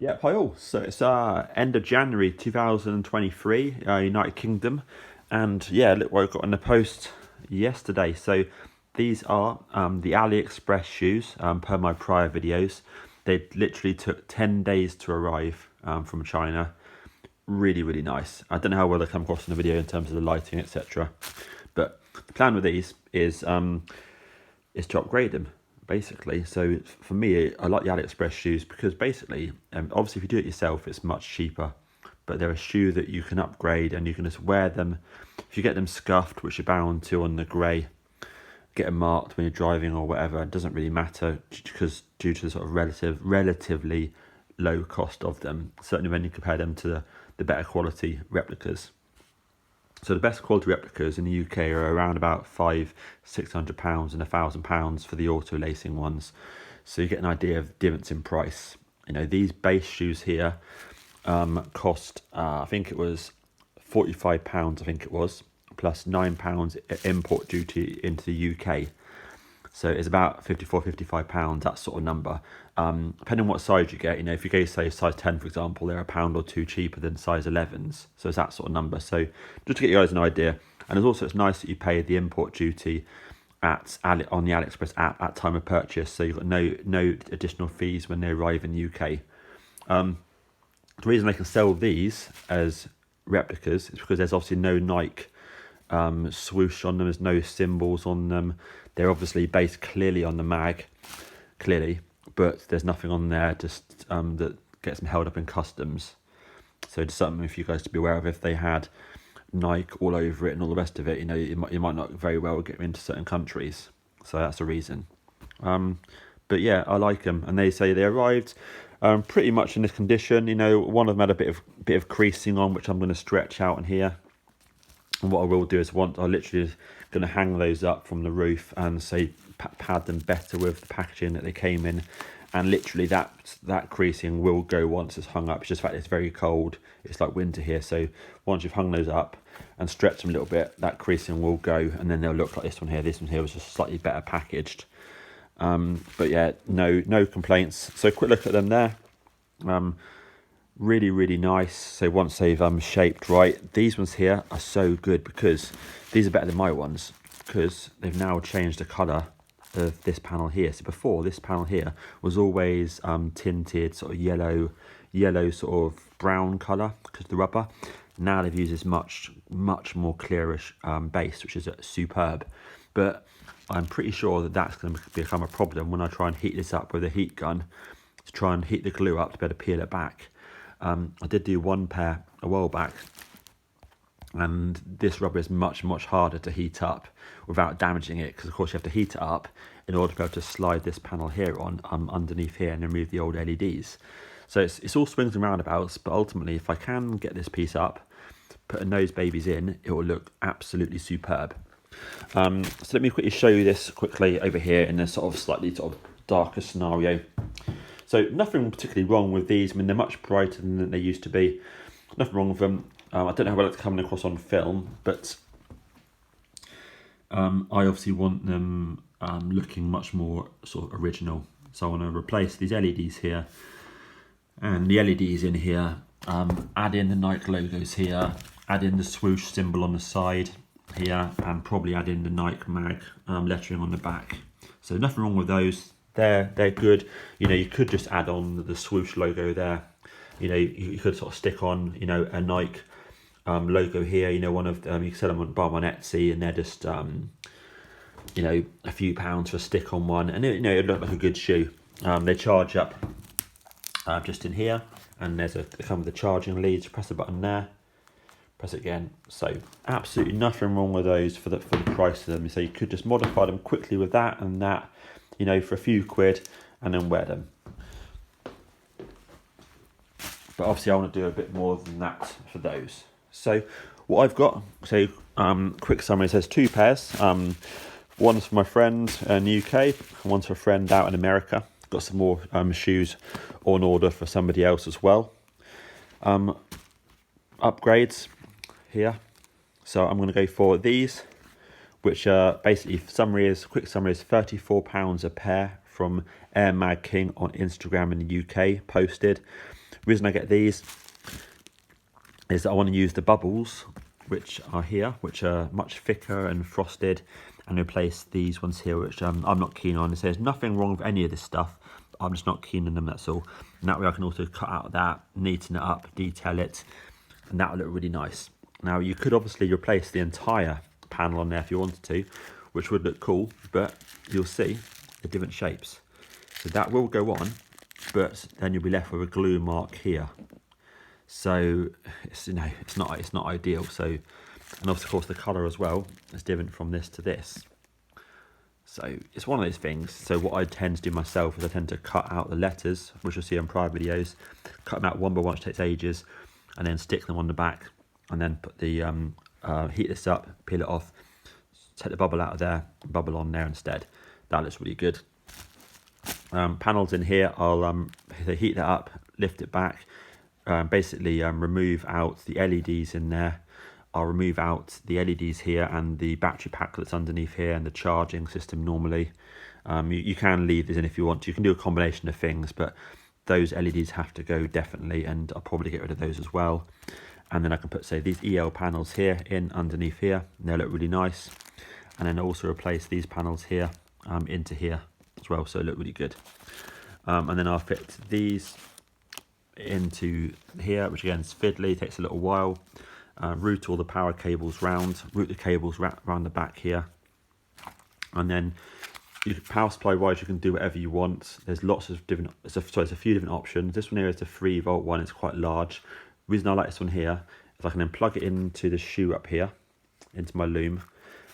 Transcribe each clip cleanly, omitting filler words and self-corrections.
Yep, hi all. So it's end of January 2023, United Kingdom, and yeah, look what I got in the post yesterday. So these are the AliExpress shoes, per my prior videos. They literally took 10 days to arrive from China. Really, really nice. I don't know how well they come across in the video in terms of the lighting, etc. But the plan with these is to upgrade them, basically. So for me, I like the AliExpress shoes because basically, obviously if you do it yourself, it's much cheaper. But they're a shoe that you can upgrade and you can just wear them. If you get them scuffed, which you're bound to on the grey, get them marked when you're driving or whatever, it doesn't really matter because due to the sort of relatively low cost of them, certainly when you compare them to the better quality replicas. So the best quality replicas in the UK are around about £500-600 and £1,000 for the auto lacing ones. So you get an idea of the difference in price. You know, these base shoes here cost I think it was £45, I think it was, plus £9 import duty into the UK. So it's about £54-55, that sort of number. Depending on what size you get, you know, if you go say size 10, for example, they're £1 or £2 cheaper than size 11s. So it's that sort of number. So just to get you guys an idea. And it's nice that you pay the import duty on the AliExpress app at time of purchase. So you've got no additional fees when they arrive in the UK. The reason they can sell these as replicas is because there's obviously no Nike swoosh on them. There's no symbols on them. They're obviously based clearly on the mag, but there's nothing on there just that gets them held up in customs. So just something for you guys to be aware of. If they had Nike all over it and all the rest of it, you know, you might not very well get them into certain countries. So that's the reason. But yeah, I like them, and they say they arrived pretty much in this condition. You know, one of them had a bit of creasing on, which I'm going to stretch out in here. And what I will do is I'm literally going to hang those up from the roof and say pad them better with the packaging that they came in. And literally that creasing will go once it's hung up. It's just the fact it's very cold. It's like winter here. So once you've hung those up and stretched them a little bit, that creasing will go. And then they'll look like this one here. This one here was just slightly better packaged. But yeah, no complaints. So quick look at them there. Really, really nice. So once they've shaped right, these ones here are so good because these are better than my ones because they've now changed the colour of this panel here. So before, this panel here was always tinted sort of yellow sort of brown colour because of the rubber. Now they've used this much more clearish base, which is superb. But I'm pretty sure that that's going to become a problem when I try and heat this up with a heat gun to try and heat the glue up to be able to peel it back. I did do one pair a while back, and this rubber is much harder to heat up without damaging it, because of course you have to heat it up in order to be able to slide this panel here on underneath here and remove the old LEDs. So it's all swings and roundabouts, but ultimately if I can get this piece up, putting those babies in, it will look absolutely superb. So let me quickly show you this quickly over here in a sort of slightly darker scenario. So nothing particularly wrong with these. I mean, they're much brighter than they used to be. Nothing wrong with them. I don't know how well it's coming across on film, but I obviously want them looking much more sort of original. So I want to replace these LEDs here and the LEDs in here, add in the Nike logos here, add in the swoosh symbol on the side here, and probably add in the Nike mag lettering on the back. So nothing wrong with those. They're good. You know, you could just add on the swoosh logo there. You know, you could sort of stick on, you know, a Nike logo here. You know, one of them, you can sell them on Etsy, and they're just you know, a few pounds for a stick on one, and you know, it look like a good shoe. They charge up just in here, and they come with the charging leads. Press the button there, press it again. So absolutely nothing wrong with those for the price of them. So you could just modify them quickly with that and that, you know, for a few quid, and then wear them. But obviously I want to do a bit more than that for those. So what I've got, so quick summary, it says 2 pairs. One's for my friend in the UK, and one's for a friend out in America. Got some more shoes on order for somebody else as well. Upgrades here. So I'm going to go for these, which are basically, quick summary is £34 a pair from Air Mag King on Instagram in the UK posted. The reason I get these is that I want to use the bubbles which are here, which are much thicker and frosted, and replace these ones here, which I'm not keen on. So there's nothing wrong with any of this stuff, I'm just not keen on them, that's all. And that way I can also cut out that, neaten it up, detail it, and that will look really nice. Now you could obviously replace the entire panel on there if you wanted to, which would look cool, but you'll see the different shapes. So that will go on, but then you'll be left with a glue mark here. So it's, you know, it's not ideal. So, and of course the colour as well is different from this to this. So it's one of those things. So what I tend to do myself is I tend to cut out the letters, which you'll see on prior videos, cut them out one by one, which takes ages, and then stick them on the back, and then put the heat this up, peel it off, take the bubble out of there, bubble on there instead. That looks really good. Panels in here, I'll heat that up, lift it back, basically remove out the LEDs in there. I'll remove out the LEDs here and the battery pack that's underneath here and the charging system normally. You can leave this in if you want to. You can do a combination of things, but those LEDs have to go definitely, and I'll probably get rid of those as well. And then I can put, say, these EL panels here in underneath here, and they look really nice. And then also replace these panels here into here as well, so they look really good. And then I'll fit these into here, which again is fiddly, takes a little while. Route all the power cables round, route the cables round the back here. And then power supply wise, you can do whatever you want. There's lots of different, there's a few different options. This one here is the 3-volt one, it's quite large. The reason I like this one here is I can then plug it into the shoe up here, into my loom,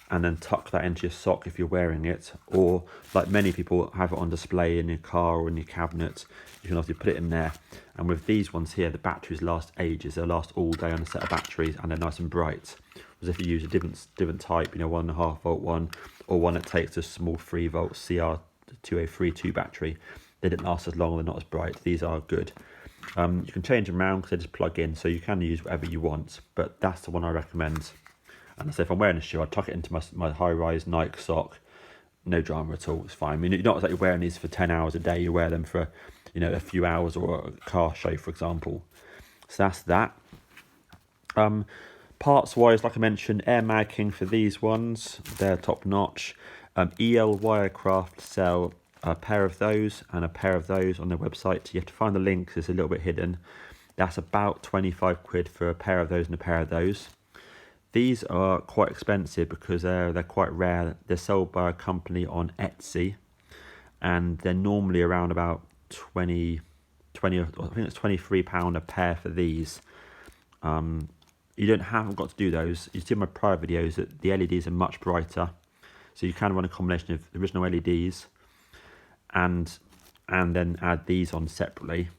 and then tuck that into your sock if you're wearing it, or like many people have it on display in your car or in your cabinet, you can obviously put it in there. And with these ones here, the batteries last ages, they'll last all day on a set of batteries, and they're nice and bright. Whereas if you use a different type, you know, 1.5 volt one, or one that takes a small 3 volt CR2A32 battery, they didn't last as long, they're not as bright. These are good. You can change them around because they just plug in, so you can use whatever you want, but that's the one I recommend. And so if I'm wearing a shoe, I tuck it into my high-rise Nike sock, no drama at all, it's fine. I mean, you're not like you're wearing these for 10 hours a day, you wear them for, you know, a few hours, or a car show, for example. So that's that. Parts wise, like I mentioned, Air Mag King for these ones, they're top notch. EL Wirecraft sell a pair of those and a pair of those on their website. You have to find the link, it's a little bit hidden. That's about 25 quid for a pair of those and a pair of those. These are quite expensive because they're quite rare. They're sold by a company on Etsy, and they're normally around about 20, I think it's £23 a pair for these. You haven't got to do those. You see in my prior videos that the LEDs are much brighter, so you can run a combination of the original LEDs and then add these on separately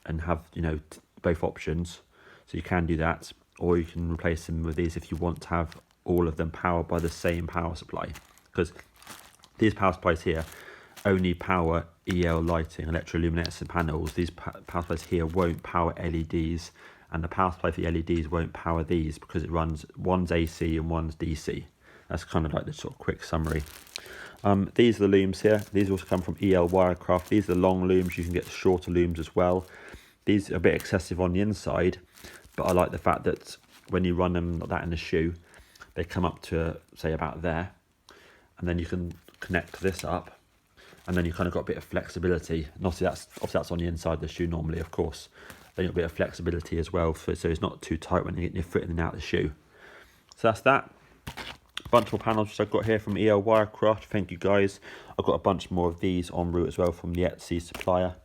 and have, you know, both options. So you can do that, or you can replace them with these if you want to have all of them powered by the same power supply, because these power supplies here only power EL lighting, electroluminescent panels. These power supplies here won't power LEDs, and the power supply for the LEDs won't power these because it runs, one's AC and one's DC. That's kind of like the sort of quick summary. These are the looms here. These also come from EL Wirecraft. These are the long looms. You can get shorter looms as well. These are a bit excessive on the inside, but I like the fact that when you run them like that in the shoe, they come up to, say, about there, and then you can connect this up, and then you kind of got a bit of flexibility. And obviously that's on the inside of the shoe normally, of course. Then you've got a bit of flexibility as well, so it's not too tight when you're getting your foot in and out of the shoe. So that's that. Bunch more panels which I've got here from EL Wirecraft. Thank you guys. I've got a bunch more of these en route as well from the Etsy supplier.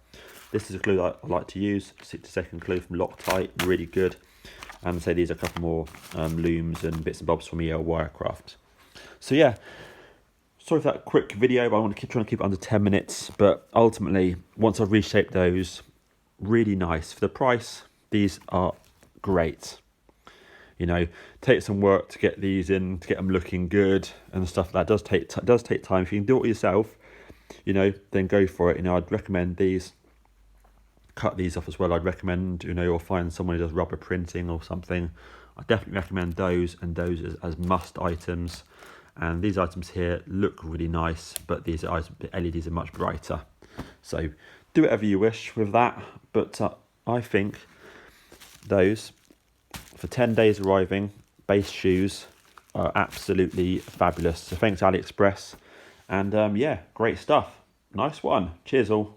This is a glue that I like to use, 60-second glue from Loctite, really good. And so these are a couple more looms and bits and bobs from EL Wirecraft. So yeah, sorry for that quick video, but I want to try to keep it under 10 minutes. But ultimately, once I've reshaped those, really nice. For the price, these are great. You know, take some work to get these in, to get them looking good and stuff. That does take time. If you can do it yourself, you know, then go for it. You know, I'd recommend these. Cut these off as well. I'd recommend, you know, or find someone who does rubber printing or something. I definitely recommend those and those as must items. And these items here look really nice, but these LEDs are much brighter. So do whatever you wish with that, but I think those, for 10 days arriving, base shoes are absolutely fabulous. So thanks AliExpress, and yeah, great stuff. Nice one. Cheers all.